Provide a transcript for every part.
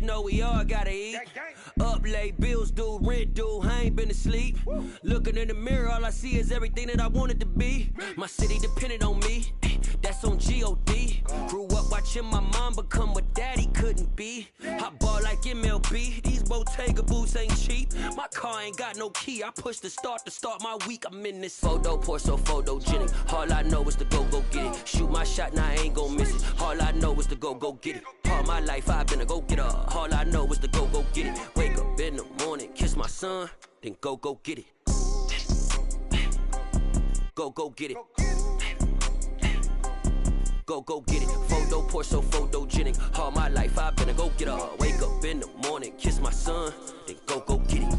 know we all gotta eat. Up late, bills due, rent due, I ain't been asleep. Looking in the mirror, all I see is everything that I wanted to be. My city depended on me, that's on G.O.D. Grew up watching my mom become what daddy couldn't be. I ball like MLB, these Bottega boots ain't cheap. My car ain't got no key, I push the start to start my week. I'm in this photo, pour so photogenic. All I know is to go get it. Shoot my shot, now I ain't gon' miss it. All I know is to go get it. All my life I've been a go-getter. All I know is to go get it. Wake up in the morning, kiss my son, then go get it. Go get it. Go get it. Photo, pour so photogenic. All my life I've been a go-getter. Wake up in the morning, kiss my son, then go get it.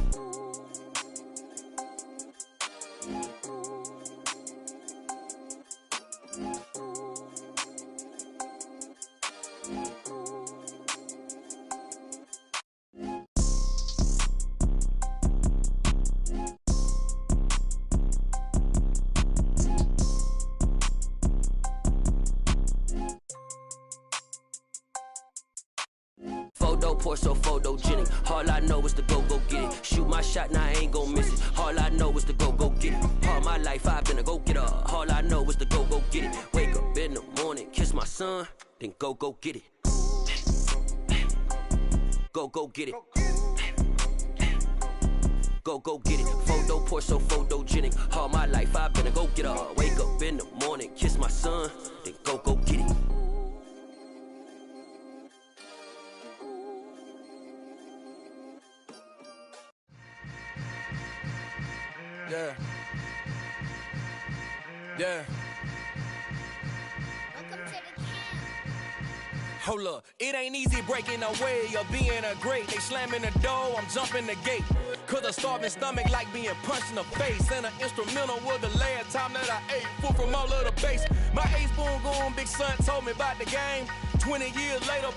Photo, pour so photogenic. All I know is to go get it. Shoot my shot, now I ain't gon' miss it. All I know is to go get it. All my life I've been a go-getter. All I know is to go get it. Wake up in the morning, kiss my son, then go get it. Go get it. Go get it. Photo, pour so photogenic. All my life I've been a go-getter. Wake up in the morning, kiss my son, then go get it. Yeah. Hold up, it ain't easy breaking away or being a great. They slamming the door, I'm jumping the gate. Cause a starving stomach like being punched in the face. And an instrumental was the last time that I ate food from all of the base. My ace spoon going, big son told me about the game. 20 years later,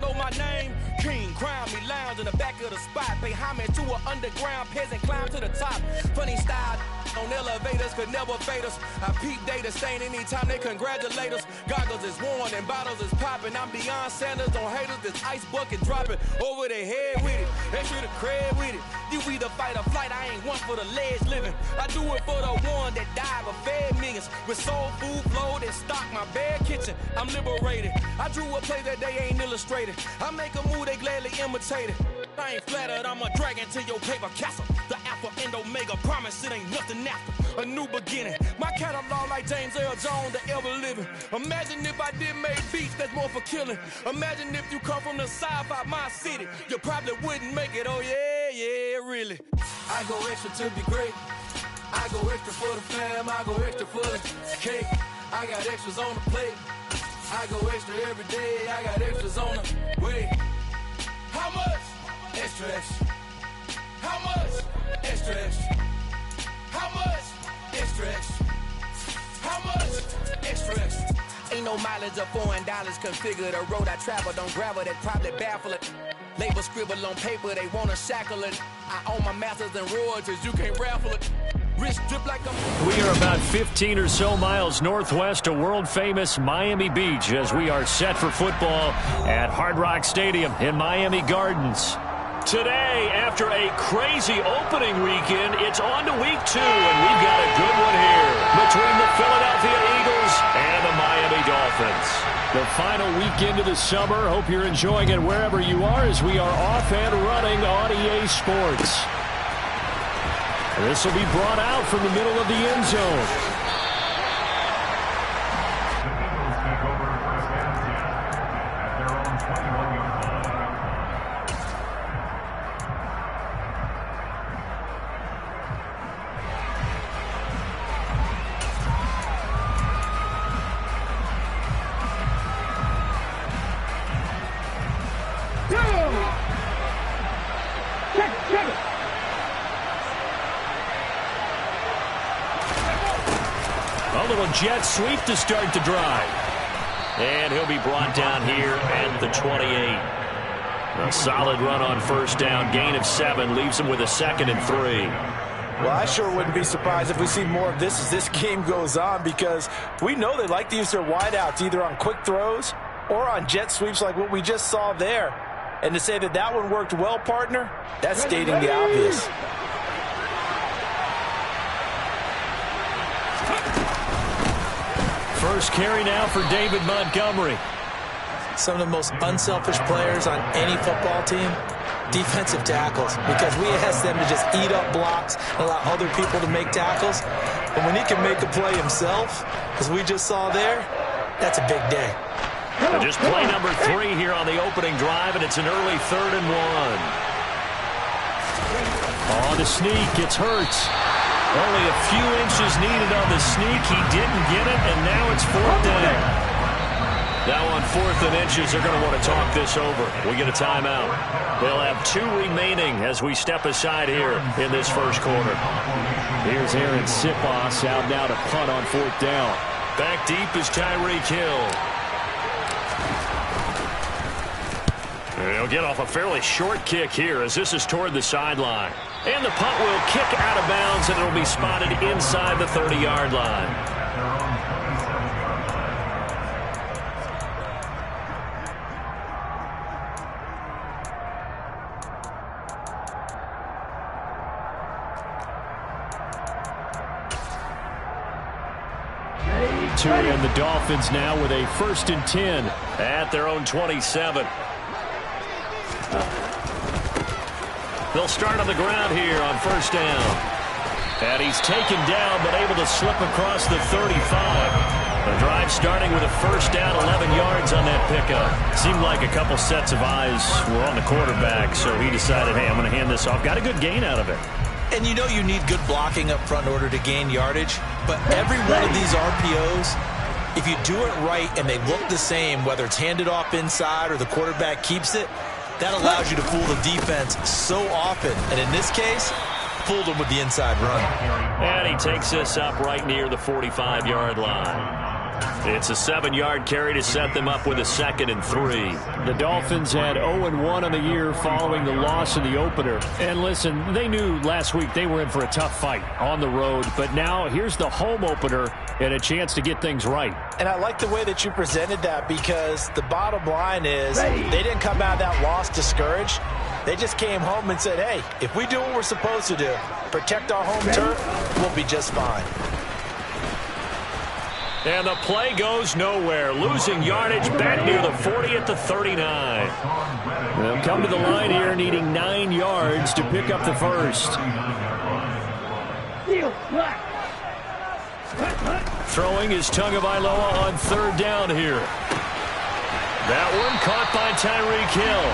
know my name. King, crown me, lounge in the back of the spot. Pay homage to an underground peasant, climb to the top. Funny style on elevators could never fade us. I peep data stain anytime they congratulate us. Goggles is worn and bottles is popping. I'm beyond Sanders on haters, this ice bucket dropping over their head with it. Extra the cred with it. You either fight or flight, I ain't one for the ledge living. I do it for the one that died but fed millions. With soul food flowed and stocked my bare kitchen. I'm liberated. I drew a play that they ain't illustrated. I make a move, they gladly imitate it. I ain't flattered, I'm a dragon to your paper castle. The Alpha and Omega, promise it ain't nothing after. A new beginning. My catalog like James Earl Jones, the ever living. Imagine if I did make beats that's more for killing. Imagine if you come from the south out my city. You probably wouldn't make it, oh yeah, really. I go extra to be great. I go extra for the fam, I go extra for the cake. I got extras on the plate. I go extra every day, I got extras on the way. How much? Extra, extra. How much? Extra, extra. How much? Extra, extra. How much? Extra, extra. Ain't no mileage of $4 configure the road I travel. Don't gravel that probably baffle it. Label scribble on paper, they wanna shackle it. I own my masters and royalties, you can't raffle it. Wrist drip like a... We are about 15 or so miles northwest of world-famous Miami Beach as we are set for football at Hard Rock Stadium in Miami Gardens. Today, after a crazy opening weekend, it's on to week 2, and we've got a good one here between the Philadelphia Eagles and the Miami Dolphins. The final weekend of the summer. Hope you're enjoying it wherever you are as we are off and running on EA Sports. This will be brought out from the middle of the end zone. Jet sweep to start the drive. And he'll be brought down here at the 28. A solid run on first down. Gain of 7 leaves him with a 2nd and 3. Well, I sure wouldn't be surprised if we see more of this as this game goes on, because we know they like to use their wideouts either on quick throws or on jet sweeps like what we just saw there. And to say that that one worked well, partner, that's stating the obvious. First carry now for David Montgomery. Some of the most unselfish players on any football team, defensive tackles, because we ask them to just eat up blocks and allow other people to make tackles. But when he can make a play himself, as we just saw there, that's a big day. And just play number 3 here on the opening drive, and it's an early 3rd and 1. On the sneak, it's Hurts. Only a few inches needed on the sneak. He didn't get it, and now it's 4th down. Now on 4th and inches, they're going to want to talk this over. We get a timeout. They'll have 2 remaining as we step aside here in this first quarter. Here's Aaron Sipos out now to punt on 4th down. Back deep is Tyreek Hill. He'll get off a fairly short kick here as this is toward the sideline. And the punt will kick out of bounds, and it'll be spotted inside the 30-yard line. And the Dolphins now with a 1st and 10 at their own 27. They'll start on the ground here on 1st down. And he's taken down but able to slip across the 35. The drive starting with a 1st down, 11 yards on that pickup. Seemed like a couple sets of eyes were on the quarterback, so he decided, hey, I'm going to hand this off. Got a good gain out of it. And you know you need good blocking up front in order to gain yardage. But every one of these RPOs, if you do it right and they look the same, whether it's handed off inside or the quarterback keeps it, that allows you to fool the defense so often. And in this case, fooled them with the inside run. And he takes this up right near the 45-yard line. It's a 7-yard carry to set them up with a 2nd and 3. The Dolphins had 0-1 on the year following the loss in the opener. And listen, they knew last week they were in for a tough fight on the road. But now here's the home opener and a chance to get things right. And I like the way that you presented that, because the bottom line is they didn't come out of that loss discouraged. They just came home and said, hey, if we do what we're supposed to do, protect our home turf, we'll be just fine. And the play goes nowhere. Losing yardage back near the 40 at the 39. They'll come to the line here needing 9 yards to pick up the 1st. Throwing is Tagovailoa on 3rd down here. That one caught by Tyreek Hill.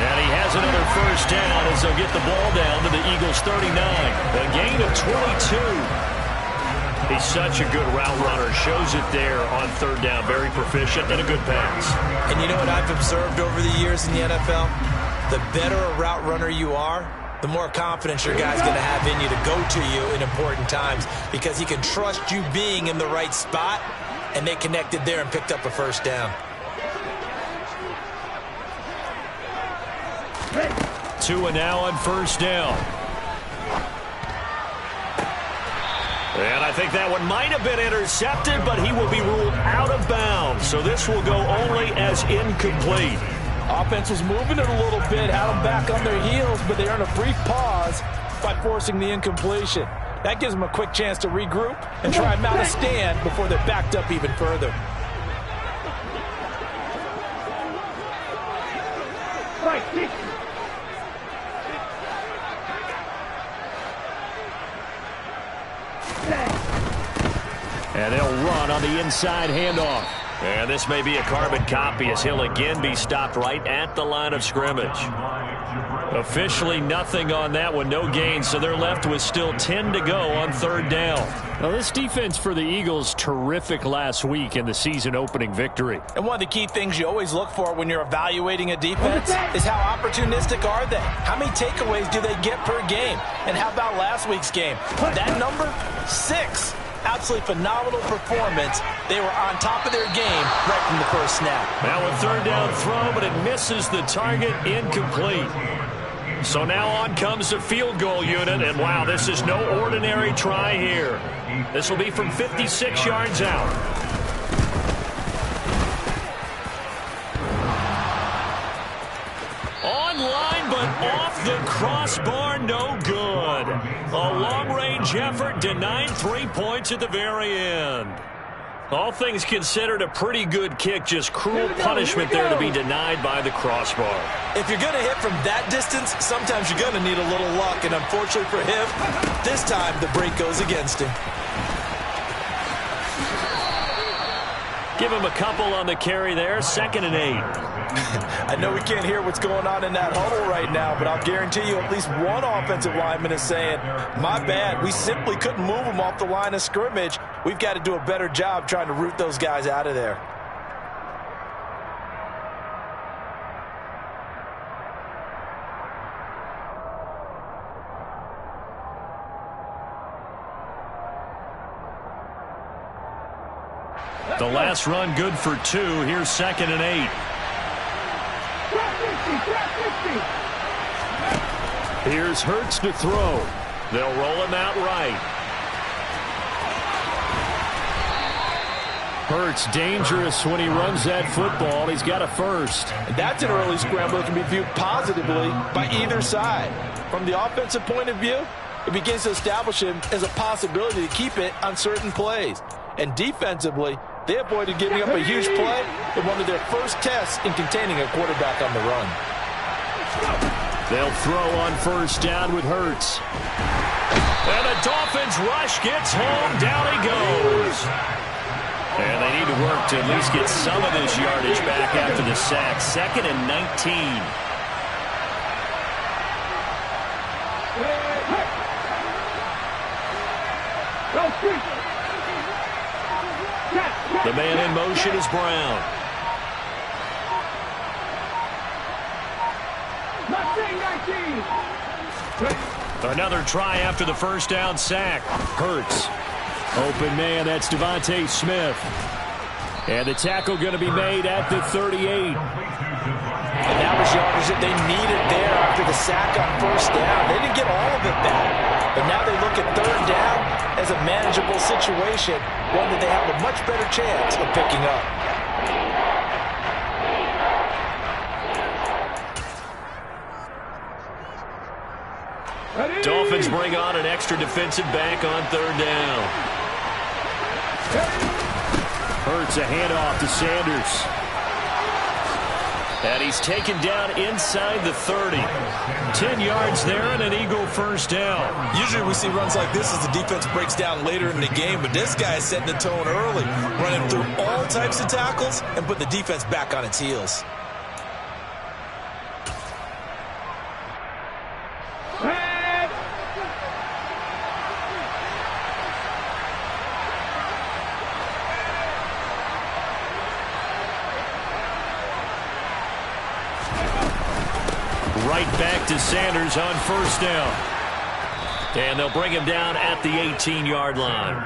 And he has another 1st down as they'll get the ball down to the Eagles' 39. A gain of 22. He's such a good route runner. Shows it there on 3rd down. Very proficient and a good pass. And you know what I've observed over the years in the NFL? The better a route runner you are, the more confidence your guy's going to have in you to go to you in important times, because he can trust you being in the right spot, and they connected there and picked up a 1st down. 2 and now on 1st down. And I think that one might have been intercepted, but he will be ruled out of bounds. So this will go only as incomplete. Offense was moving it a little bit, had them back on their heels, but they earned a brief pause by forcing the incompletion. That gives them a quick chance to regroup and try and mount a stand before they're backed up even further. And they'll run on the inside handoff. And this may be a carbon copy as he'll again be stopped right at the line of scrimmage. Officially nothing on that one, no gain, so they're left with still 10 to go on 3rd down. Now this defense for the Eagles, terrific last week in the season opening victory. And one of the key things you always look for when you're evaluating a defense is how opportunistic are they? How many takeaways do they get per game? And how about last week's game? That number, 6. Absolutely phenomenal performance. They were on top of their game right from the first snap. Now a 3rd down throw, but it misses the target, incomplete. So now on comes the field goal unit, and wow, this is no ordinary try here. This will be from 56 yards out. off the crossbar, no good. A long-range effort denied 3 points at the very end. All things considered, a pretty good kick, just cruel punishment there to be denied by the crossbar. If you're going to hit from that distance, sometimes you're going to need a little luck, and unfortunately for him, this time the break goes against him. Give him a couple on the carry there, 2nd and 8. I know we can't hear what's going on in that huddle right now, but I'll guarantee you at least one offensive lineman is saying, my bad, we simply couldn't move them off the line of scrimmage. We've got to do a better job trying to root those guys out of there. The last run good for 2. Here's 2nd and 8. Here's Hurts to throw. They'll roll him out right. Hurts dangerous when he runs that football. He's got a first. And that's an early scramble that can be viewed positively by either side. From the offensive point of view, it begins to establish him as a possibility to keep it on certain plays. And defensively, they avoided giving up a huge play in one of their first tests in containing a quarterback on the run. They'll throw on 1st down with Hurts. And the Dolphins rush gets home. Down he goes. And they need to work to at least get some of this yardage back after the sack. 2nd and 19. The man in motion is Brown. Another try after the 1st down sack. Hurts. Open man, that's Devontae Smith. And the tackle going to be made at the 38. And that was yardage that they needed there after the sack on 1st down. They didn't get all of it back. But now they look at 3rd down as a manageable situation, one that they have a much better chance of picking up. Dolphins bring on an extra defensive back on 3rd down. Hurts a handoff to Sanders. And he's taken down inside the 30. 10 yards there and an Eagle 1st down. Usually we see runs like this as the defense breaks down later in the game, but this guy is setting the tone early, running through all types of tackles and put the defense back on its heels. Right back to Sanders on 1st down. And they'll bring him down at the 18-yard line.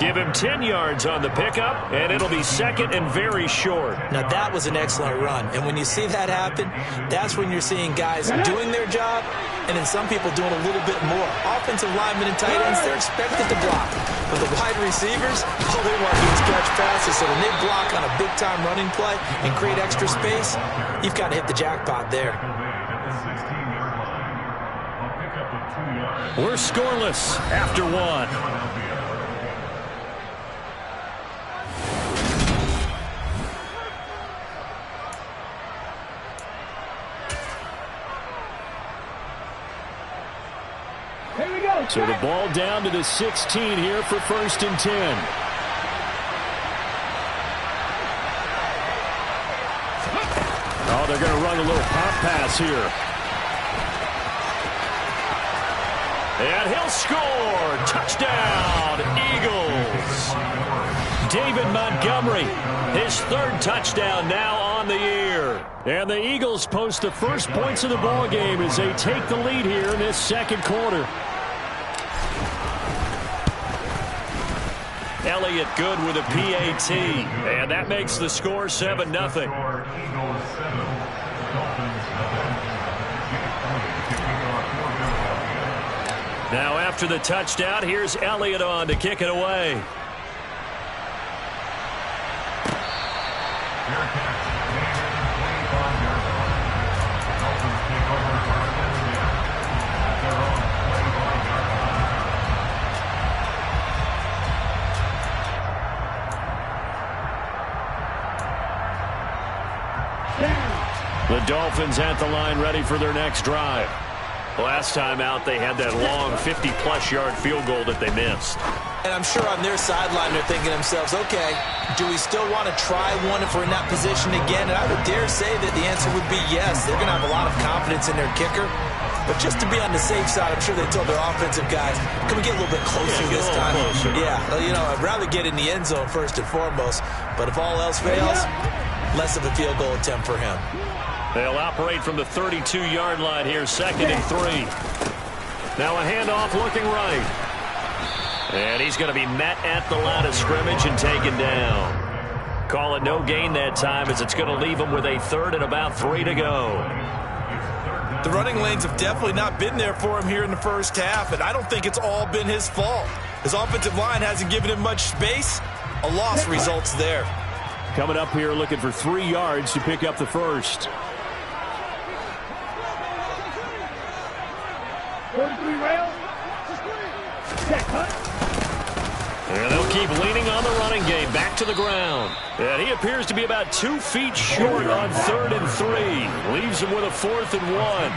Give him 10 yards on the pickup, and it'll be 2nd and very short. Now, that was an excellent run. And when you see that happen, that's when you're seeing guys doing their job, and then some people doing a little bit more. Offensive linemen and tight ends, they're expected to block. But the wide receivers, all they want to do is catch passes. So when they block on a big-time running play and create extra space, you've got to hit the jackpot there. We're scoreless after 1. So the ball down to the 16 here for 1st and 10. Oh, they're going to run a little pop pass here. And he'll score. Touchdown, Eagles. David Montgomery, his 3rd touchdown now on the year. And the Eagles post the first points of the ball game as they take the lead here in this 2nd quarter. Elliott good with a PAT, and that makes the score 7-0. Now after the touchdown, here's Elliott on to kick it away. Dolphins at the line, ready for their next drive. Last time out, they had that long 50-plus yard field goal that they missed. And I'm sure on their sideline they're thinking to themselves, okay, do we still want to try one if we're in that position again? And I would dare say that the answer would be yes. They're going to have a lot of confidence in their kicker. But just to be on the safe side, I'm sure they told their offensive guys, can we get a little bit closer this time? Closer. Yeah, I'd rather get in the end zone first and foremost. But if all else fails, less of a field goal attempt for him. They'll operate from the 32-yard line here, 2nd and 3. Now a handoff looking right. And he's going to be met at the line of scrimmage and taken down. Call it no gain that time, as it's going to leave him with a 3rd and about 3 to go. The running lanes have definitely not been there for him here in the first half, and I don't think it's all been his fault. His offensive line hasn't given him much space. A loss results there. Coming up here looking for 3 yards to pick up the first. 43 rail. And they'll keep leaning on the running game. Back to the ground. And he appears to be about 2 feet short on 3rd and 3. Leaves him with a 4th and 1.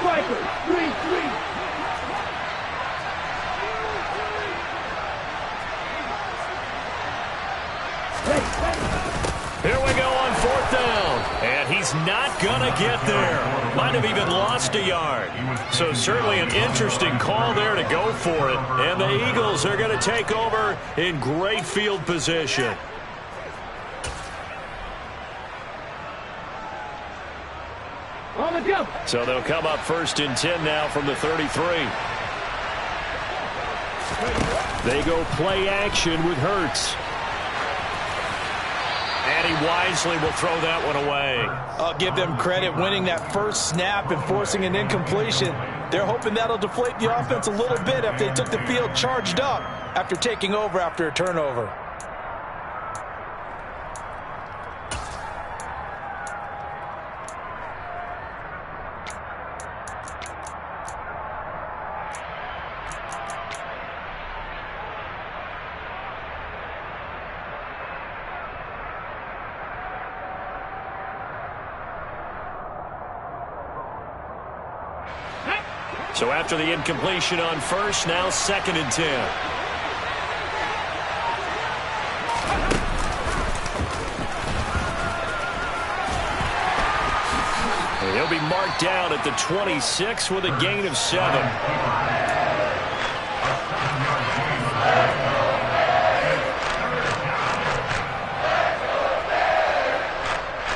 Striker, 3-3. Here we go on 4th down. And he's not going to get there. Might have even lost a yard. So certainly an interesting call there to go for it. And the Eagles are going to take over in great field position. On the jump. So they'll come up 1st and 10 now from the 33. They go play action with Hurts. And he wisely will throw that one away. I'll give them credit winning that first snap and forcing an incompletion. They're hoping that'll deflate the offense a little bit after they took the field charged up after taking over after a turnover. So after the incompletion on 1st, now 2nd and 10. And he'll be marked down at the 26 with a gain of 7.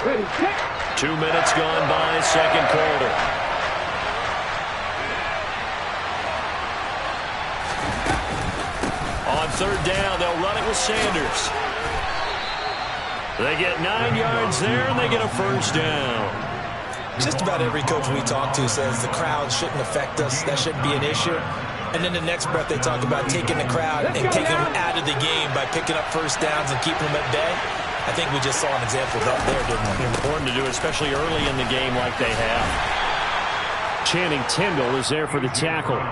Ready, check. 2 minutes gone by, 2nd quarter. On 3rd down, they'll run it with Sanders. They get 9 yards there, and they get a 1st down. Just about every coach we talk to says the crowd shouldn't affect us. That shouldn't be an issue. And then the next breath they talk about taking the crowd and taking them out of the game by picking up 1st downs and keeping them at bay. I think we just saw an example of that there, didn't we? Important to do, especially early in the game like they have. Channing Tindall is there for the tackle.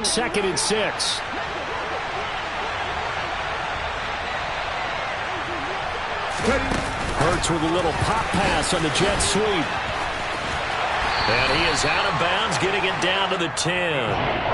Second and 6. Hurts with a little pop pass on the jet sweep. And he is out of bounds, getting it down to the 10.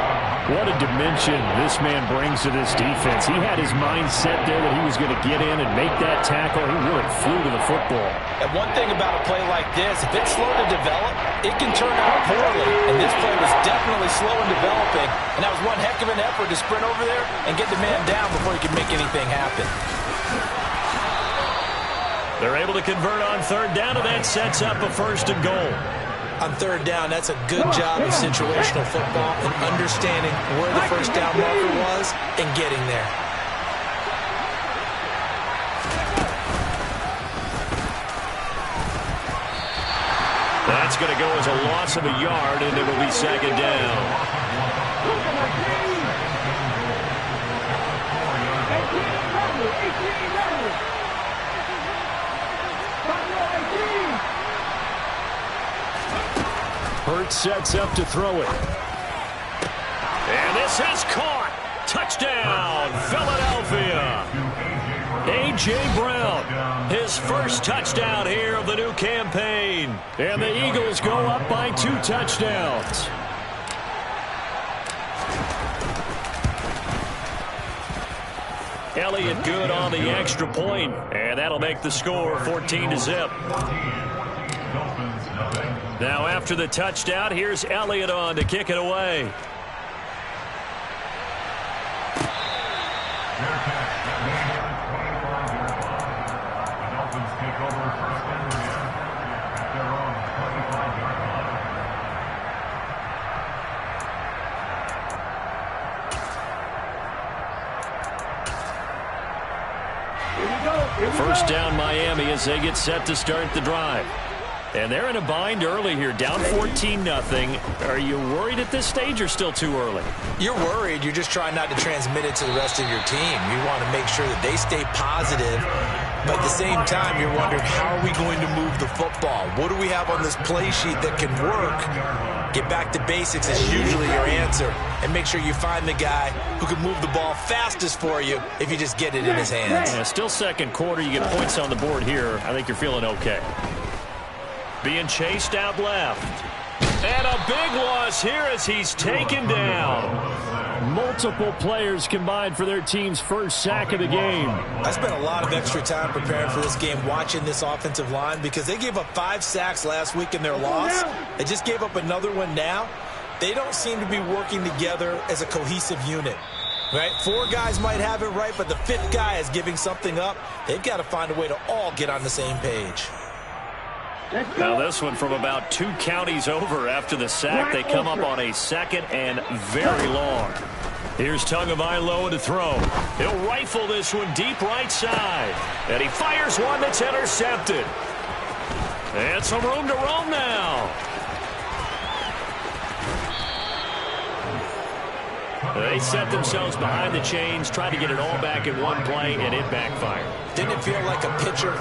What a dimension this man brings to this defense. He had his mind set there that he was going to get in and make that tackle. He really flew to the football. And one thing about a play like this, if it's slow to develop, it can turn out poorly. And this play was definitely slow in developing. And that was one heck of an effort to sprint over there and get the man down before he could make anything happen. They're able to convert on 3rd down, and that sets up a 1st and goal. On 3rd down, that's a good job of situational football and understanding where the 1st down marker was and getting there. That's going to go as a loss of a yard, and it will be second down. Hurts sets up to throw it. And this is caught. Touchdown, Philadelphia. A.J. Brown, his first touchdown here of the new campaign. And the Eagles go up by 2 touchdowns. Elliott good on the extra point, and that'll make the score 14-0. Now after the touchdown, here's Elliott on to kick it away. First down Miami as they get set to start the drive. And they're in a bind early here, down 14-0. Are you worried at this stage or still too early? You're worried. You're just trying not to transmit it to the rest of your team. You want to make sure that they stay positive. But at the same time, you're wondering, how are we going to move the football? What do we have on this play sheet that can work? Get back to basics is usually your answer. And make sure you find the guy who can move the ball fastest for you if you just get it in his hands. Yeah, still second quarter. You get points on the board here. I think you're feeling okay. Being chased out left. And a big loss here as he's taken down. Multiple players combined for their team's first sack of the game. I spent a lot of extra time preparing for this game, watching this offensive line, because they gave up 5 sacks last week in their loss. They just gave up another one now. They don't seem to be working together as a cohesive unit. Right? 4 guys might have it right, but the 5th guy is giving something up. They've got to find a way to all get on the same page. Now this one from about 2 counties over after the sack. They come up on a second and very long. Here's Tagovailoa to throw. He'll rifle this one deep right side. And he fires one that's intercepted. And some room to roam now. They set themselves behind the chains, tried to get it all back in one play, and it backfired. Didn't it feel like a pitcher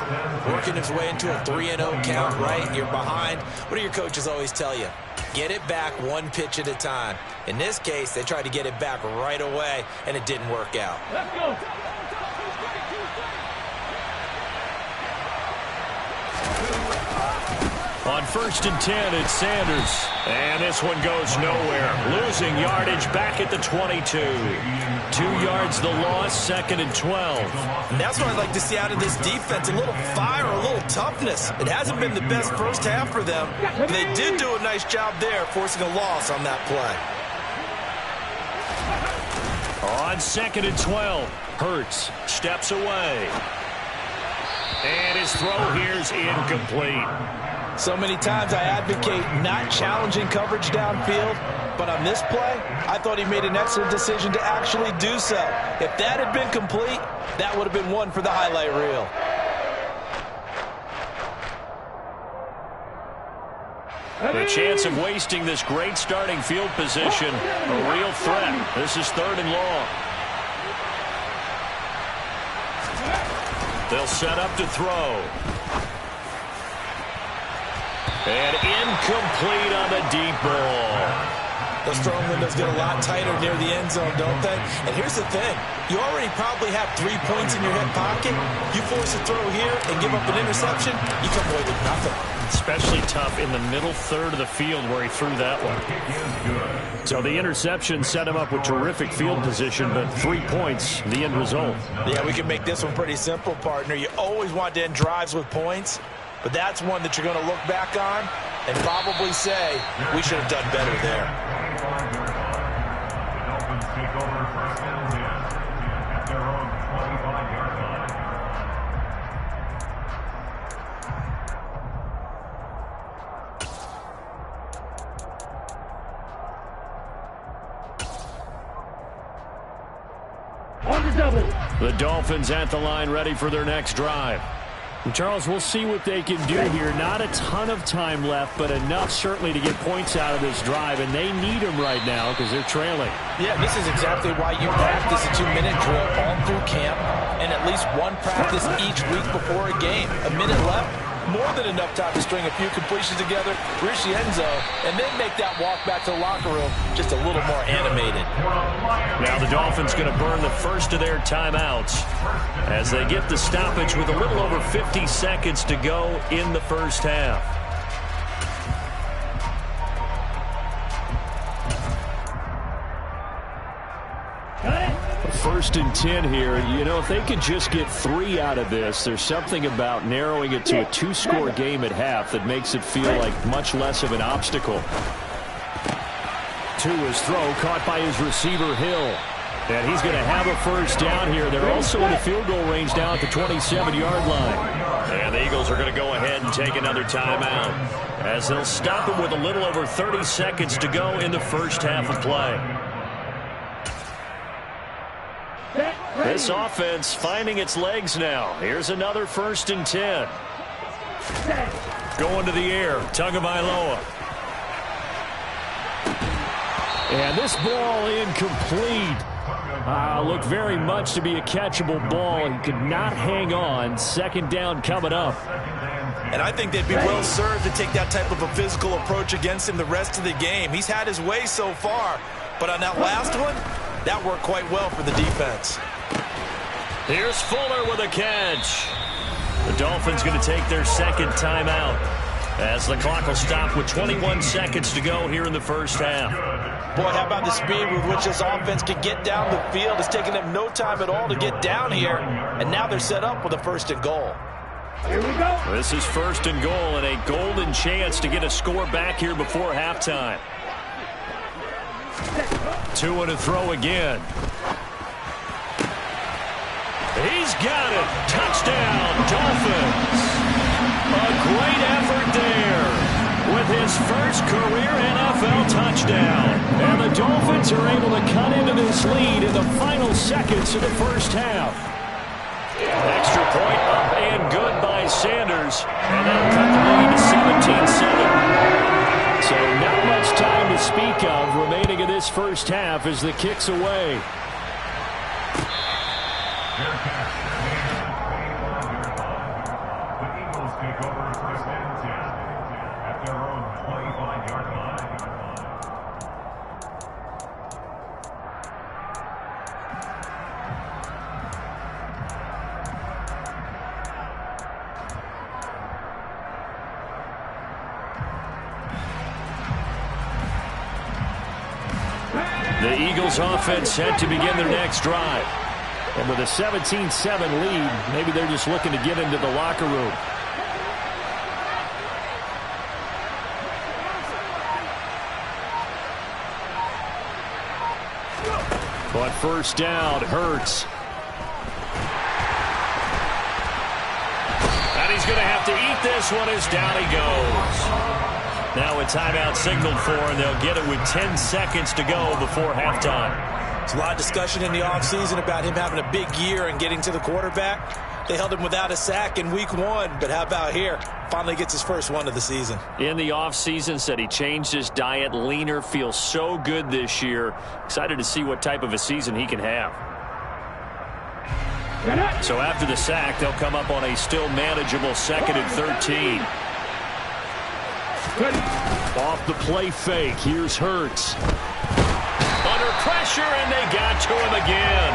working his way into a 3-0 count, right? You're behind. What do your coaches always tell you? Get it back 1 pitch at a time. In this case, they tried to get it back right away, and it didn't work out. Let's go. On 1st and 10, it's Sanders. And this one goes nowhere. Losing yardage back at the 22. 2 yards the loss, 2nd and 12. And that's what I'd like to see out of this defense. A little fire, a little toughness. It hasn't been the best first half for them. But they did do a nice job there, forcing a loss on that play. On 2nd and 12, Hurts steps away. And his throw here's incomplete. So many times I advocate not challenging coverage downfield, but on this play, I thought he made an excellent decision to actually do so. If that had been complete, that would have been one for the highlight reel. The chance of wasting this great starting field position, a real threat. This is 3rd and long. They'll set up to throw. And incomplete on the deep ball. Those throwing windows get a lot tighter near the end zone, don't they? And here's the thing. You already probably have 3 points in your hip pocket. You force a throw here and give up an interception, you come away with nothing. Especially tough in the middle third of the field where he threw that one. So the interception set him up with terrific field position, but 3 points, the end result. Yeah, we can make this one pretty simple, partner. You always want to end drives with points, but that's one that you're going to look back on and probably say, we should have done better there. On the double. The Dolphins at the line ready for their next drive. Charles, we'll see what they can do here. Not a ton of time left, but enough certainly to get points out of this drive, and they need them right now because they're trailing. Yeah, this is exactly why you practice a 2-minute drill all through camp and at least one practice each week before a game. A minute left, more than enough time to string a few completions together, reach the end zone, and then make that walk back to the locker room just a little more animated. Now the Dolphins going to burn the first of their timeouts as they get the stoppage with a little over 50 seconds to go in the first half. First and 10 here. You know, if they could just get 3 out of this, there's something about narrowing it to a 2-score game at half that makes it feel like much less of an obstacle. To his throw, caught by his receiver, Hill. And he's going to have a first down here. They're also in the field goal range now at the 27-yard line. And the Eagles are going to go ahead and take another timeout as they'll stop him with a little over 30 seconds to go in the first half of play. This offense finding its legs now. Here's another first and 10. Going to the air, Tagovailoa. And this ball incomplete. Looked very much to be a catchable ball. He could not hang on. Second down coming up. And I think they'd be well served to take that type of a physical approach against him the rest of the game. He's had his way so far. But on that last one, that worked quite well for the defense. Here's Fuller with a catch. The Dolphins going to take their second timeout as the clock will stop with 21 seconds to go here in the first half. Boy, how about the speed with which this offense can get down the field? It's taken them no time at all to get down here, and now they're set up with a first and goal. Here we go. This is first and goal and a golden chance to get a score back here before halftime. 2 and a throw again. He's got it. Touchdown, Dolphins. A great effort there with his first career NFL touchdown. And the Dolphins are able to cut into this lead in the final seconds of the first half. Extra point up and good by Sanders. And that'll cut the lead to 17-7. So not much time to speak of remaining in this first half as the kick's away. The Eagles offense set to begin their next drive. And with a 17-7 lead, maybe they're just looking to get into the locker room. But first down, Hurts. And he's going to have to eat this one as down he goes. Now a timeout signaled for, and they'll get it with 10 seconds to go before halftime. There's a lot of discussion in the offseason about him having a big year and getting to the quarterback. They held him without a sack in week 1, but how about here? Finally gets his first one of the season. In the offseason, said he changed his diet, leaner, feels so good this year. Excited to see what type of a season he can have. So after the sack, they'll come up on a still manageable 2nd and 13. Off the play fake, here's Hurts. Under pressure, and they got to him again.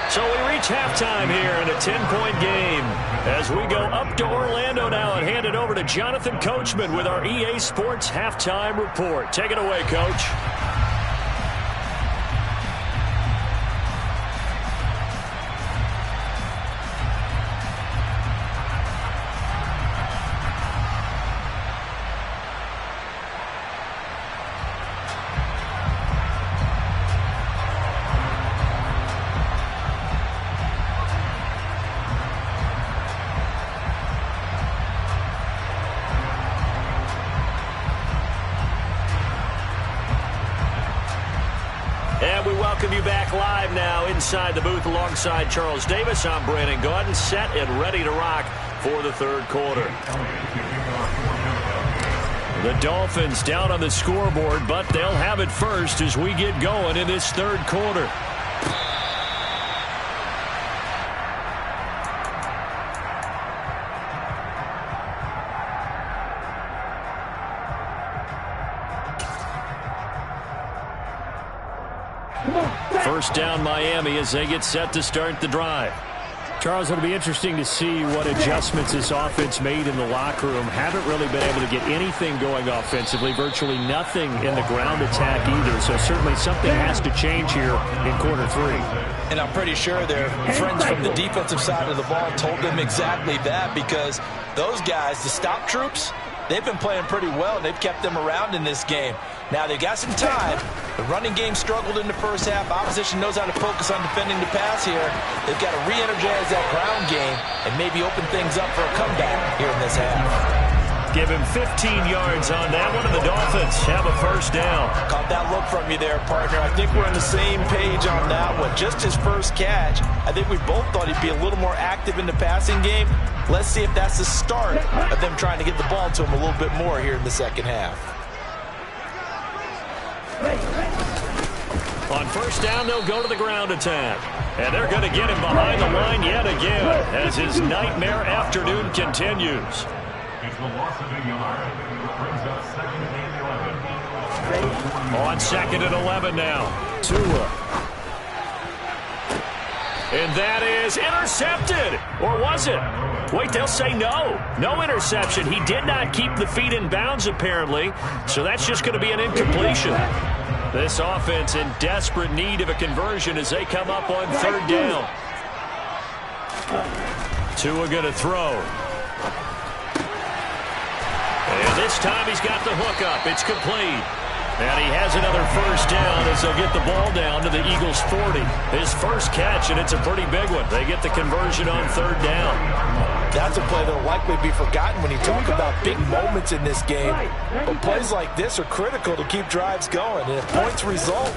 So we reach halftime here in a 10-point game as we go up to Orlando now and hand it over to Jonathan Coachman with our EA Sports Halftime Report. Take it away, Coach. live now inside the booth alongside Charles Davis. I'm Brandon Gaudin, set and ready to rock for the third quarter. The Dolphins down on the scoreboard, but they'll have it first as we get going in this third quarter. First down Miami as they get set to start the drive. Charles, it'll be interesting to see what adjustments this offense made in the locker room. Haven't really been able to get anything going offensively, virtually nothing in the ground attack either. So certainly something has to change here in quarter three. And I'm pretty sure their friends from the defensive side of the ball told them exactly that, because those guys, the stop troops, they've been playing pretty well, and they've kept them around in this game. Now, they've got some time. The running game struggled in the first half. Opposition knows how to focus on defending the pass here. They've got to re-energize that ground game and maybe open things up for a comeback here in this half. Give him 15 yards on that one, and the Dolphins have a first down. Caught that look from you there, partner. I think we're on the same page on that one. Just his first catch. I think we both thought he'd be a little more active in the passing game. Let's see if that's the start of them trying to get the ball to him a little bit more here in the second half. On first down, they'll go to the ground attack. And they're going to get him behind the line yet again as his nightmare afternoon continues. It's the loss of a yard. Brings up second and 11. On second and 11 now. Tua. And that is intercepted. Or was it? Wait, they'll say no. No interception. He did not keep the feet in bounds, apparently. So that's just going to be an incompletion. This offense in desperate need of a conversion as they come up on third down. Tua going to throw. And this time he's got the hook up. It's complete. And he has another first down as they'll get the ball down to the Eagles' 40. His first catch, and it's a pretty big one. They get the conversion on third down. That's a play that will likely be forgotten when you talk about big moments in this game. But plays like this are critical to keep drives going. And if points result,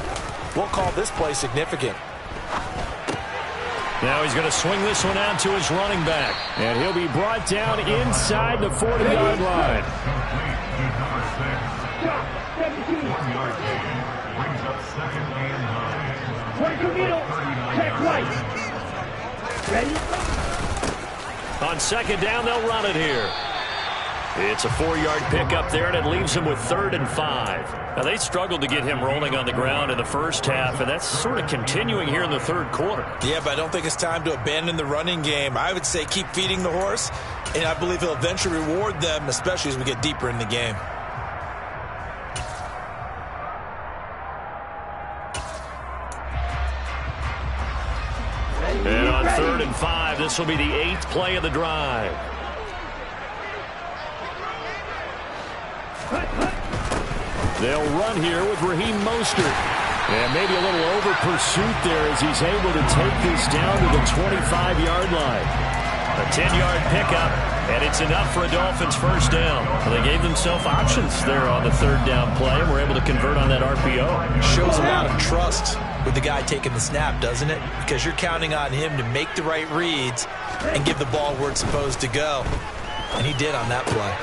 we'll call this play significant. Now he's going to swing this one out to his running back. And he'll be brought down inside the 40-yard line. 1 yard gain. Brings up second and 9. 22 middle. Check right. Ready? On second down, they'll run it here. It's a 4-yard pickup there, and it leaves him with 3rd and 5. Now, they struggled to get him rolling on the ground in the first half, and that's sort of continuing here in the third quarter. Yeah, but I don't think it's time to abandon the running game. I would say keep feeding the horse, and I believe he'll eventually reward them, especially as we get deeper in the game. And on 3rd and 5, this will be the 8th play of the drive. They'll run here with Raheem Mostert. And maybe a little over pursuit there as he's able to take this down to the 25-yard line. A 10-yard pickup, and it's enough for a Dolphins first down. Well, they gave themselves options there on the third down play, and were able to convert on that RPO. Shows a lot of trust with the guy taking the snap, doesn't it? Because you're counting on him to make the right reads and give the ball where it's supposed to go. And he did on that play.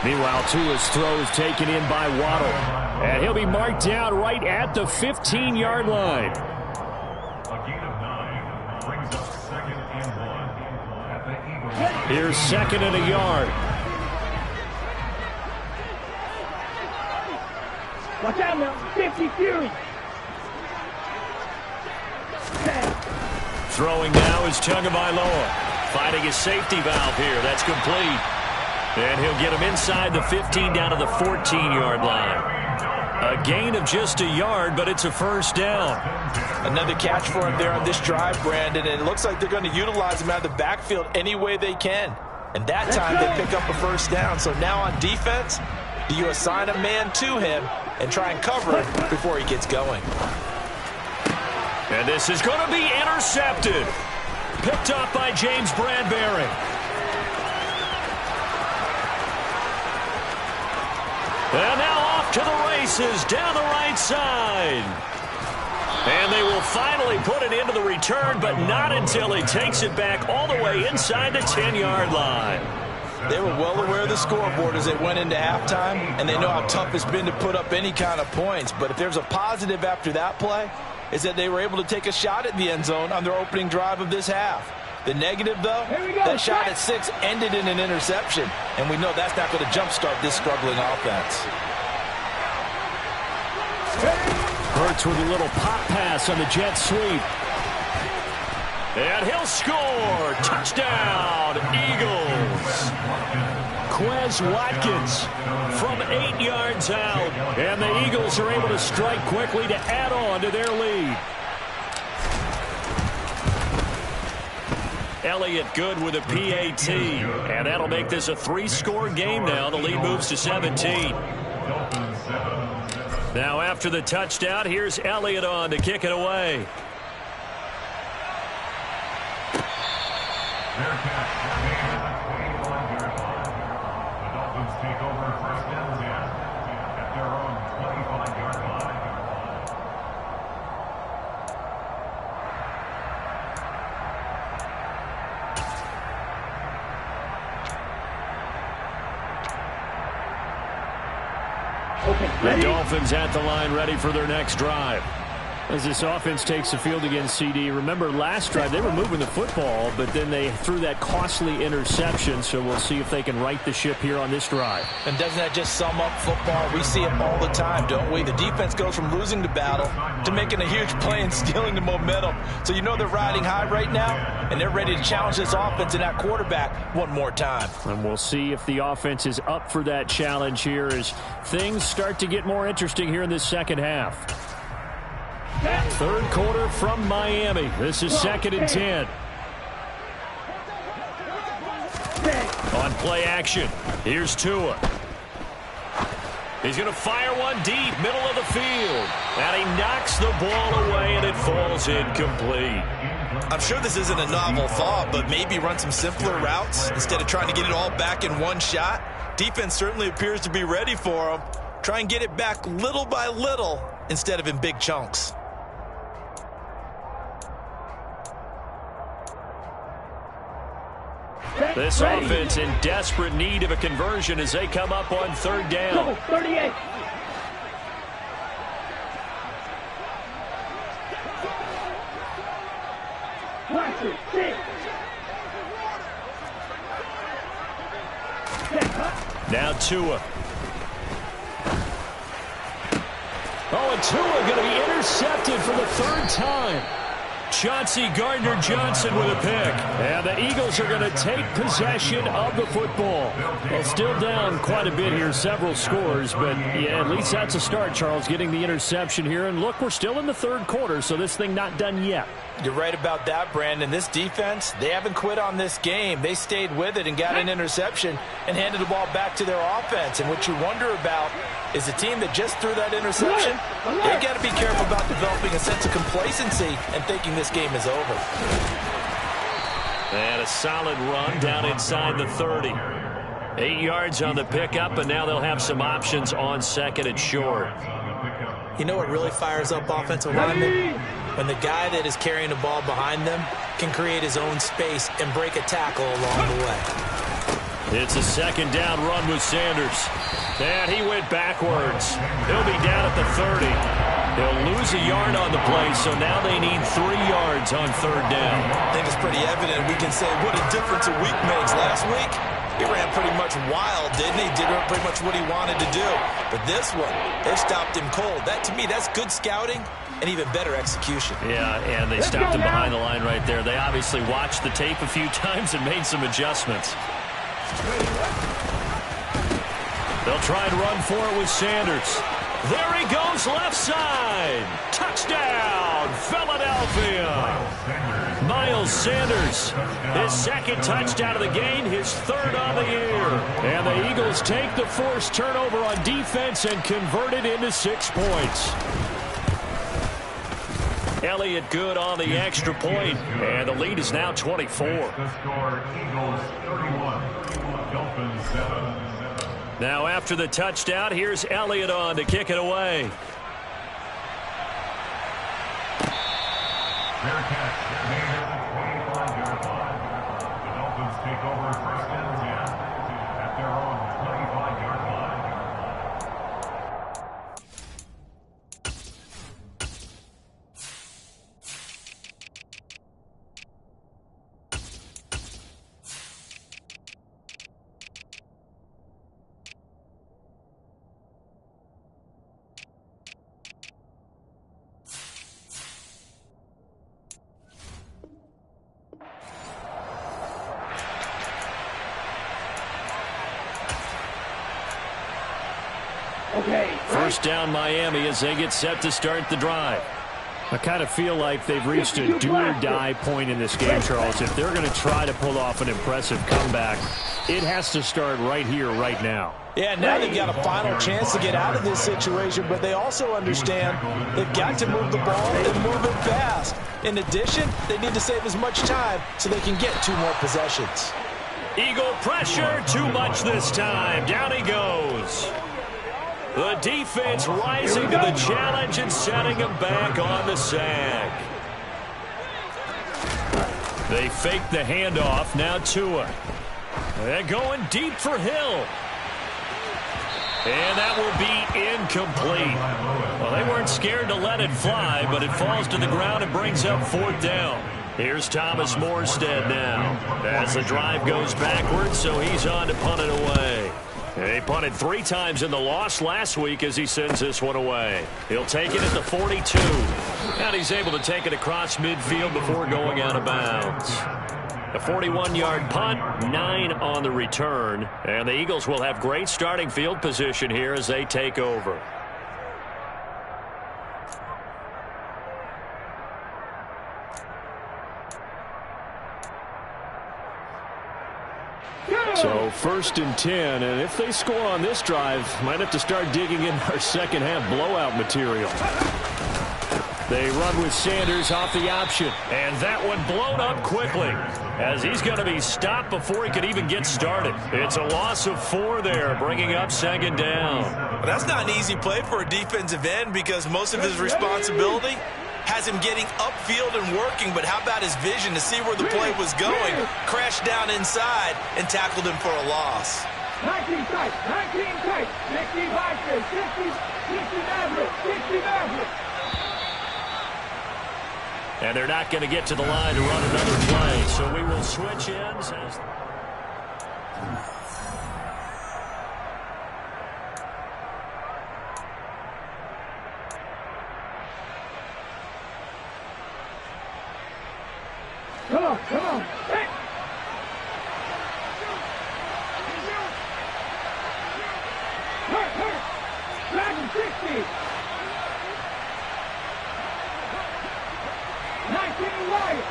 Meanwhile, Tua's throw is taken in by Waddle. And he'll be marked down right at the 15-yard line. A gain of 9. Brings up second and 1. At the Eagles. Here's second and a yard. Watch out now. 50 Fury. Throwing now is Tagovailoa. Finding his safety valve here. That's complete. And he'll get him inside the 15 down to the 14-yard line. A gain of just a yard, but it's a first down. Another catch for him there on this drive, Brandon, and it looks like they're going to utilize him out of the backfield any way they can. And that time they pick up a first down. So now on defense, do you assign a man to him and try and cover him before he gets going? And this is going to be intercepted. Picked up by James Bradbury. And now off to the races down the right side. And they will finally put it into the return, but not until he takes it back all the way inside the 10-yard line. They were well aware of the scoreboard as they went into halftime, and they know how tough it's been to put up any kind of points. But if there's a positive after that play, is that they were able to take a shot at the end zone on their opening drive of this half. The negative, though, that shot at 6 ended in an interception, and we know that's not going to jumpstart this struggling offense. Hurts with a little pop pass on the jet sweep. And he'll score. Touchdown, Eagles. Quez Watkins from 8 yards out. And the Eagles are able to strike quickly to add on to their lead. Elliott good with a PAT. And that'll make this a 3-score game now. The lead moves to 17. Now after the touchdown, here's Elliott on to kick it away. Their catch remains at the 21-yard line. The Dolphins take over first and 10 at their own 25-yard line. The Dolphins at the line ready for their next drive. As this offense takes the field against CD, remember last drive they were moving the football, but then they threw that costly interception, so we'll see if they can right the ship here on this drive. And doesn't that just sum up football? We see it all the time, don't we? The defense goes from losing the battle to making a huge play and stealing the momentum. So you know they're riding high right now, and they're ready to challenge this offense and that quarterback one more time. And we'll see if the offense is up for that challenge here as things start to get more interesting here in this second half. Third quarter from Miami. This is 2nd and 10. On play action, here's Tua. He's going to fire one deep, middle of the field. And he knocks the ball away, and it falls incomplete. I'm sure this isn't a novel thought, but maybe run some simpler routes instead of trying to get it all back in one shot. Defense certainly appears to be ready for him. Try and get it back little by little instead of in big chunks. This offense in desperate need of a conversion as they come up on 3rd down. 38. Now Tua. Oh, and Tua going to be intercepted for the 3rd time. Chauncey Gardner-Johnson with a pick. And the Eagles are going to take possession of the football. Well, still down quite a bit here, several scores. But, yeah, at least that's a start, Charles, getting the interception here. And, look, we're still in the 3rd quarter, so this thing not done yet. You're right about that, Brandon. This defense, they haven't quit on this game. They stayed with it and got an interception and handed the ball back to their offense. And what you wonder about is the team that just threw that interception, they've got to be careful about developing a sense of complacency and thinking this game is over. And a solid run down inside the 30. 8 yards on the pickup, and now they'll have some options on 2nd and short. You know what really fires up offensive linemen? When the guy that is carrying the ball behind them can create his own space and break a tackle along the way. It's a 2nd down run with Sanders. And he went backwards. He'll be down at the 30. They'll lose a yard on the play, so now they need 3 yards on 3rd down. I think it's pretty evident. We can say what a difference a week makes. Last week, he ran pretty much wild, didn't he? Did pretty much what he wanted to do. But this one, they stopped him cold. That, to me, that's good scouting and even better execution. Yeah, and they stopped him behind the line right there. They obviously watched the tape a few times and made some adjustments. They'll try and run for it with Sanders. There he goes, left side. Touchdown, Philadelphia. Miles Sanders, his 2nd touchdown of the game, his 3rd on the year. And the Eagles take the forced turnover on defense and convert it into 6 points. Elliott good on the extra point, and the lead is now 24. The score, Eagles 31, Dolphins 7. Now after the touchdown, here's Elliott on to kick it away. Fair catch. Made at the 25-yard line. The Dolphins take over first and 10 at their own 25-yard line. First down Miami as they get set to start the drive. I kind of feel like they've reached a do-or-die point in this game, Charles. If they're going to try to pull off an impressive comeback, it has to start right here, right now. Yeah, now they've got a final chance to get out of this situation, but they also understand they've got to move the ball and move it fast. In addition, they need to save as much time so they can get 2 more possessions. Eagle pressure, too much this time. Down he goes. The defense rising to the challenge and setting him back on the sack. They fake the handoff. Now Tua. They're going deep for Hill. And that will be incomplete. Well, they weren't scared to let it fly, but it falls to the ground and brings up 4th down. Here's Thomas Morstead now as the drive goes backwards, so he's on to punt it away. He punted 3 times in the loss last week as he sends this one away. He'll take it at the 42. And he's able to take it across midfield before going out of bounds. A 41-yard punt, 9 on the return. And the Eagles will have great starting field position here as they take over. So 1st and 10, and if they score on this drive, might have to start digging in our second half blowout material. They run with Sanders off the option, and that one blown up quickly as he's going to be stopped before he could even get started. It's a loss of 4 there, bringing up 2nd down. Well, that's not an easy play for a defensive end because most of his responsibility has him getting upfield and working, but how about his vision to see where the play was going, crashed down inside, and tackled him for a loss. 19 tight, 19 tight, 60 boxes, 60 Maverick, 60 Maverick. And they're not going to get to the line to run another play, so we will switch ends as... Come on, come on. Hey. Hurt. Dragon 60. 19 Wyatt.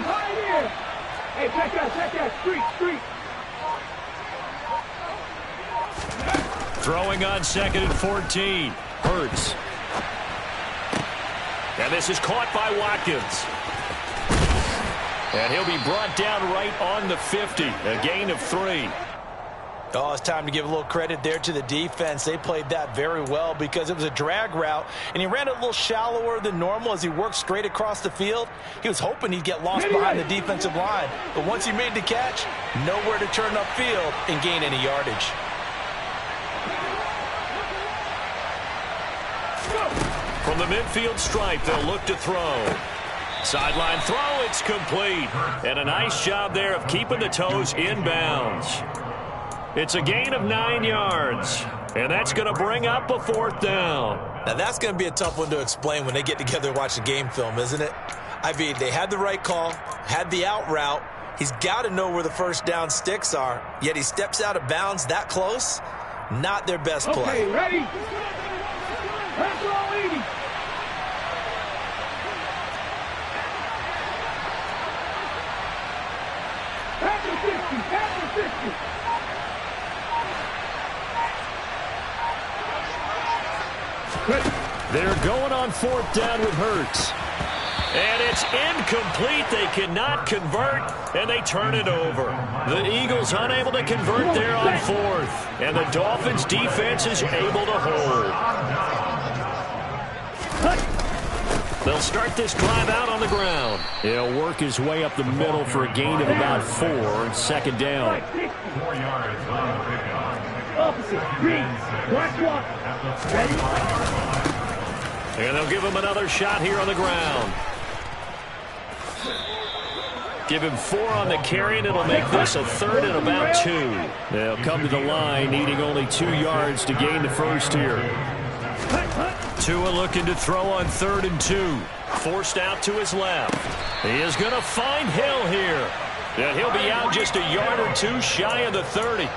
High here. Hey, check that. Street. Throwing on 2nd and 14. Hurts. And this is caught by Watkins. And he'll be brought down right on the 50. A gain of 3. Oh, it's time to give a little credit there to the defense. They played that very well because it was a drag route, and he ran it a little shallower than normal as he worked straight across the field. He was hoping he'd get lost behind the defensive line, but once he made the catch, nowhere to turn upfield and gain any yardage. From the midfield stripe, they'll look to throw. Sideline throw, it's complete. And a nice job there of keeping the toes inbounds. It's a gain of 9 yards. And that's going to bring up a 4th down. Now, that's going to be a tough one to explain when they get together and watch the game film, isn't it? I mean, they had the right call, had the out route. He's got to know where the first down sticks are, yet he steps out of bounds that close. Not their best play. Okay, ready? Pass all 80. Pass the 50. They're going on 4th down with Hurts. And it's incomplete. They cannot convert, and they turn it over. The Eagles unable to convert there on fourth, and the Dolphins' defense is able to hold. They'll start this drive out on the ground. He'll work his way up the middle for a gain of about 4, second down. 4 yards on the pickup. Opposite, read, watch one. And they'll give him another shot here on the ground. Give him 4 on the carry, and it'll make this a third and about 2. They'll come to the line, needing only 2 yards to gain the first here. Tua looking to throw on 3rd and 2. Forced out to his left. He is going to find Hill here. And he'll be out just a yard or 2 shy of the 30.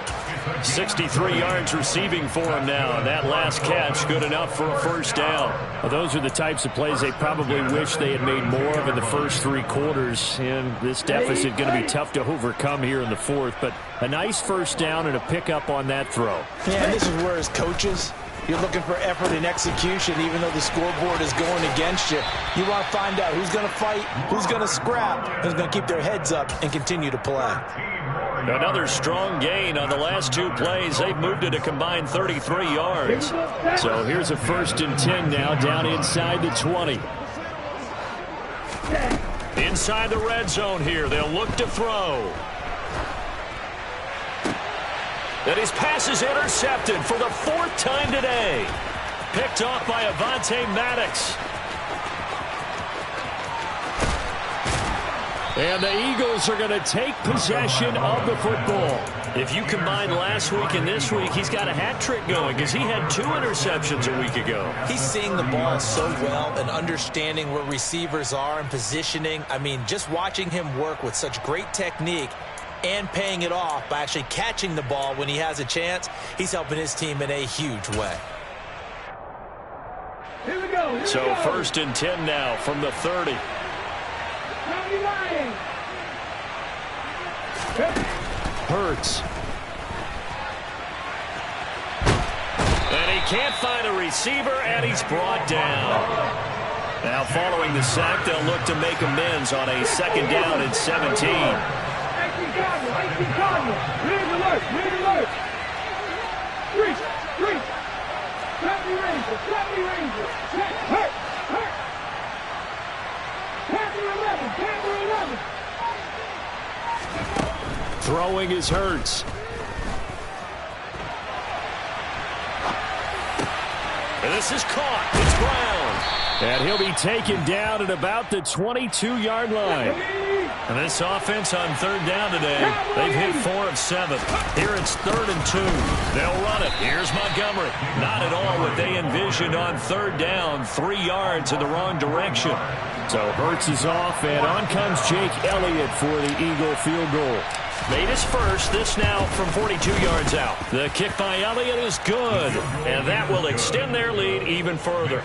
63 yards receiving for him now. And that last catch good enough for a first down. Well, those are the types of plays they probably wish they had made more of in the first 3 quarters. And this deficit going to be tough to overcome here in the fourth. But a nice first down and a pickup on that throw. Yeah, and this is where as coaches, you're looking for effort and execution, even though the scoreboard is going against you. You want to find out who's going to fight, who's going to scrap, who's going to keep their heads up and continue to play. Another strong gain on the last 2 plays. They've moved it a combined 33 yards. So here's a 1st and 10 now, down inside the 20. Inside the red zone here. They'll look to throw. And his pass is intercepted for the 4th time today. Picked off by Avonte Maddox. And the Eagles are going to take possession of the football. If you combine last week and this week, he's got a hat trick going because he had 2 interceptions a week ago. He's seeing the ball so well and understanding where receivers are and positioning. I mean, just watching him work with such great technique and paying it off by actually catching the ball when he has a chance, he's helping his team in a huge way. Here we go. So 1st and 10 now from the 30. Hurts. And he can't find a receiver, and he's brought down. Now following the sack, they'll look to make amends on a 2nd down and 17. Throwing is Hurts. And this is caught. It's Brown. And he'll be taken down at about the 22-yard line. And this offense on 3rd down today, they've hit 4 of 7. Here it's 3rd and 2. They'll run it. Here's Montgomery. Not at all what they envisioned on 3rd down. 3 yards in the wrong direction. So Hurts is off, and on comes Jake Elliott for the Eagle field goal. Made his first, this now from 42 yards out. The kick by Elliott is good, and that will extend their lead even further.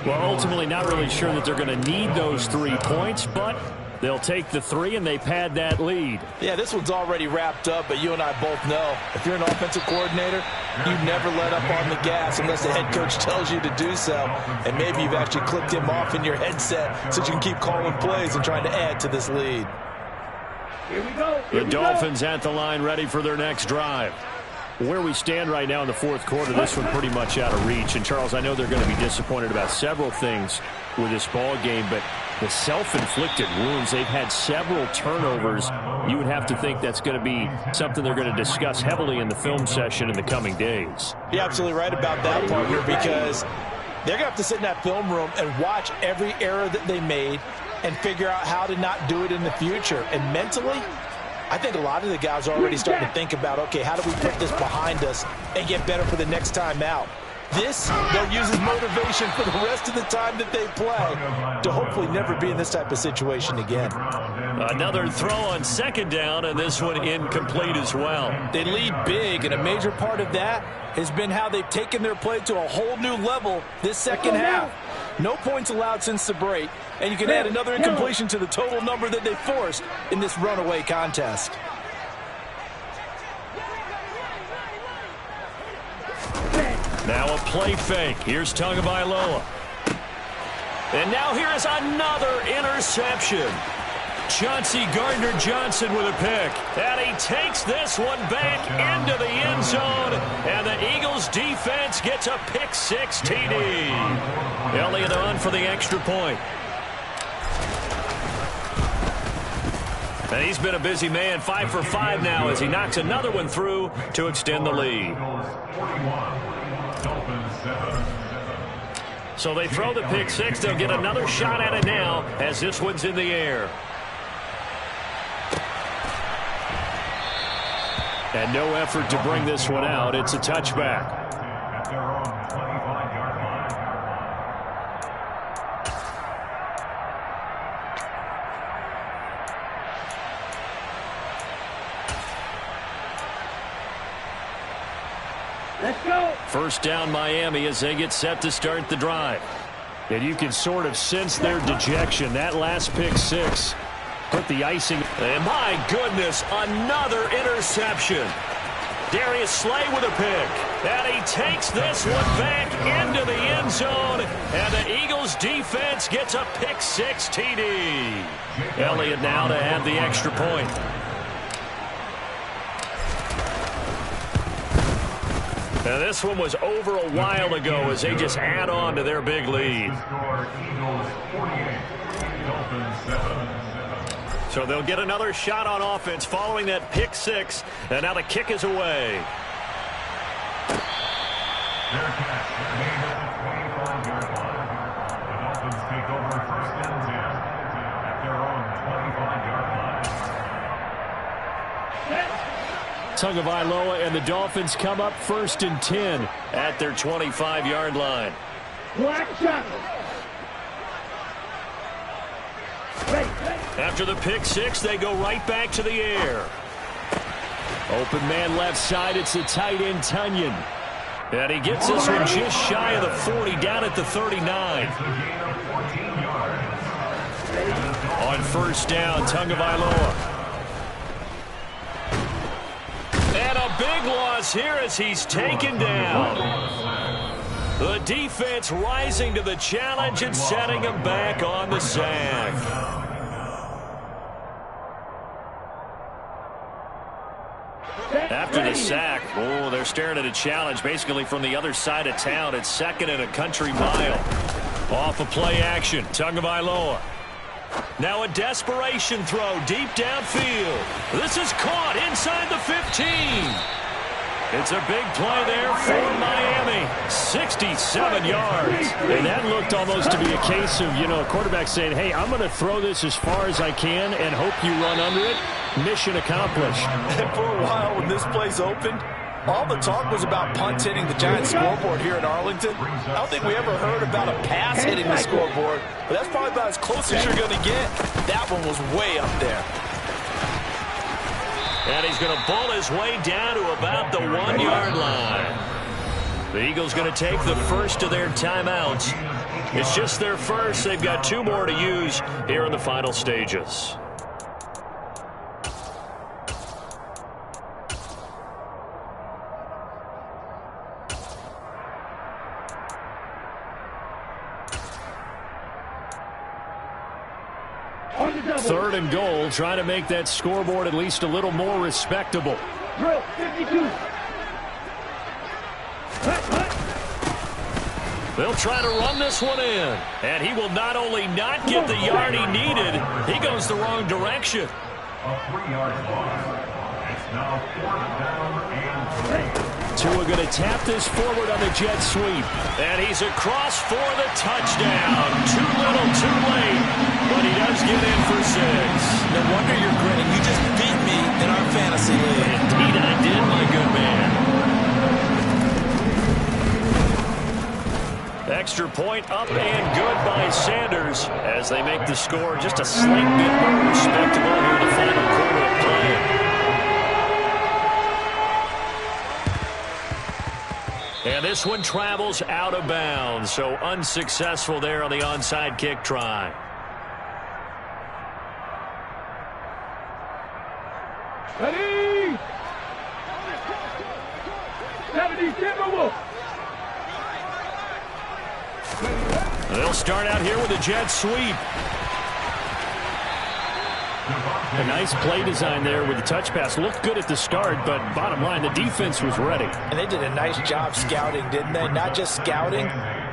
Well, ultimately not really sure that they're going to need those 3 points, but they'll take the 3 and they pad that lead. Yeah, this one's already wrapped up, but you and I both know if you're an offensive coordinator, you never let up on the gas unless the head coach tells you to do so. And maybe you've actually clicked him off in your headset so you can keep calling plays and trying to add to this lead. Here we go. The Dolphins at the line ready for their next drive. Where we stand right now in the 4th quarter, this one pretty much out of reach. And, Charles, I know they're going to be disappointed about several things with this ball game, but the self-inflicted wounds, they've had several turnovers. You would have to think that's going to be something they're going to discuss heavily in the film session in the coming days. You're absolutely right about that, partner, because they're going to have to sit in that film room and watch every error that they made and figure out how to not do it in the future. And mentally, I think a lot of the guys are already starting to think about, okay, how do we put this behind us and get better for the next time out? This, they'll use as motivation for the rest of the time that they play to hopefully never be in this type of situation again. Another throw on 2nd down, and this one incomplete as well. They lead big, and a major part of that has been how they've taken their play to a whole new level this second half. No points allowed since the break, and you can add another incompletion to the total number that they forced in this runaway contest. Now a play fake. Here's Tagovailoa. And now here is another interception. Chauncey Gardner-Johnson with a pick. And he takes this one back into the end zone. And the Eagles defense gets a pick six TD. Elliott on for the extra point. And he's been a busy man, 5 for 5 now as he knocks another one through to extend the lead. So they throw the pick six. They'll get another shot at it now as this one's in the air. And no effort to bring this one out. It's a touchback. At their own 25-yard line. Let's go. First down Miami as they get set to start the drive. And you can sort of sense their dejection. That last pick six put the icing. And my goodness, another interception. Darius Slay with a pick. And he takes this one back into the end zone. And the Eagles defense gets a pick six TD. Elliott now to add the extra point. Now this one was over a while ago as they just add on to their big lead. So they'll get another shot on offense following that pick six. And now the kick is away. Their catch made at the 25-yard line. The Dolphins take over first and 10 at their own 25-yard line. Tagovailoa and the Dolphins come up first and 10 at their 25-yard line. Black shot. After the pick six, they go right back to the air. Open man left side, it's the tight end Tunyon. And he gets this one just shy of the 40, down at the 39. On first down, Tagovailoa. And a big loss here as he's taken down. The defense rising to the challenge and setting him back on the sack. After the sack, oh, they're staring at a challenge basically from the other side of town. It's second and a country mile. Off of play action, Tagovailoa. Now a desperation throw deep downfield. This is caught inside the 15. It's a big play there for Miami. 67 yards. And that looked almost to be a case of, a quarterback saying, hey, I'm going to throw this as far as I can and hope you run under it. Mission accomplished. And for a while when this place opened, all the talk was about punt hitting the Giants scoreboard here in Arlington. I don't think we ever heard about a pass hitting the scoreboard, but that's probably about as close as you're going to get. That one was way up there. And he's going to bull his way down to about the 1-yard line. The Eagles going to take the first of their timeouts. It's just their first. They've got 2 more to use here in the final stages. Third and goal, trying to make that scoreboard at least a little more respectable. Drill 52. They'll try to run this one in. And he will not only not get the yard he needed, he goes the wrong direction. A 3-yard loss. It's now 4th down and 3. Tua going to tap this forward on the jet sweep. And he's across for the touchdown. Too little, too late. But he does get in for 6. No wonder you're grinning. You just beat me in our fantasy league. Indeed I did, my good man. Extra point up and good by Sanders as they make the score just a slight bit more respectable here in the final quarter of play. And this one travels out of bounds, so unsuccessful there on the onside kick try. Ready? 70 Timberwolves. They'll start out here with a jet sweep. A nice play design there with the touch pass. Looked good at the start, but bottom line, the defense was ready. And they did a nice job scouting, didn't they? Not just scouting,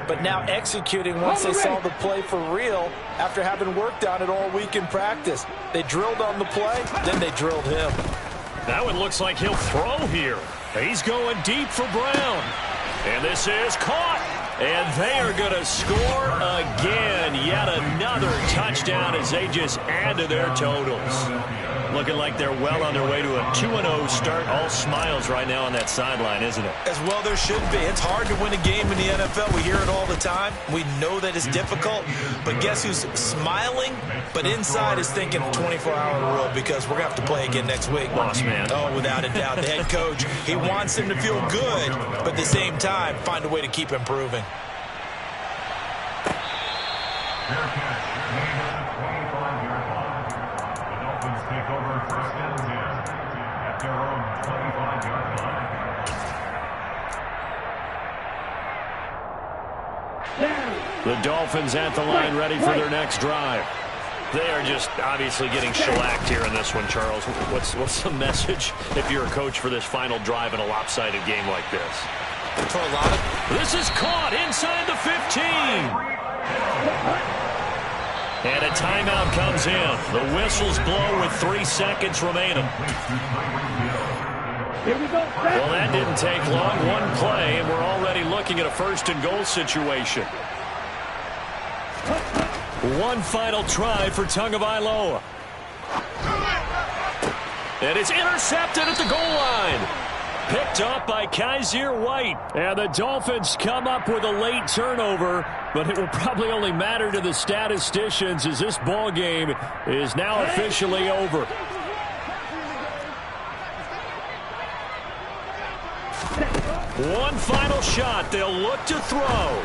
but now executing once they saw the play for real after having worked on it all week in practice. They drilled on the play, then they drilled him. That one looks like he'll throw here. He's going deep for Brown. And this is caught. And they are going to score again. Yet another touchdown as they just add to their totals. Looking like they're well on their way to a 2-0 start. All smiles right now on that sideline, isn't it? As well there should be. It's hard to win a game in the NFL. We hear it all the time. We know that it's difficult. But guess who's smiling? But inside is thinking 24-hour rule because we're going to have to play again next week. Boss man. Oh, without a doubt. The head coach, he wants them to feel good, but at the same time, find a way to keep improving. Fair catch. Gain on the 25-yard line. The Dolphins take over first and 10 at their own 25-yard line. The Dolphins at the line ready for their next drive. They are just obviously getting shellacked here in this one, Charles. What's the message if you're a coach for this final drive in a lopsided game like this? For a lot of... This is caught inside the 15. And a timeout comes in. The whistles blow with 3 seconds remaining. Well, that didn't take long. One play, and we're already looking at a 1st and goal situation. One final try for Tagovailoa. And it's intercepted at the goal line. Picked up by Kaiser White. And the Dolphins come up with a late turnover, but it will probably only matter to the statisticians as this ball game is now officially over. One final shot. They'll look to throw.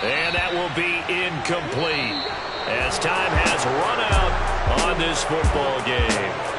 And that will be incomplete as time has run out on this football game.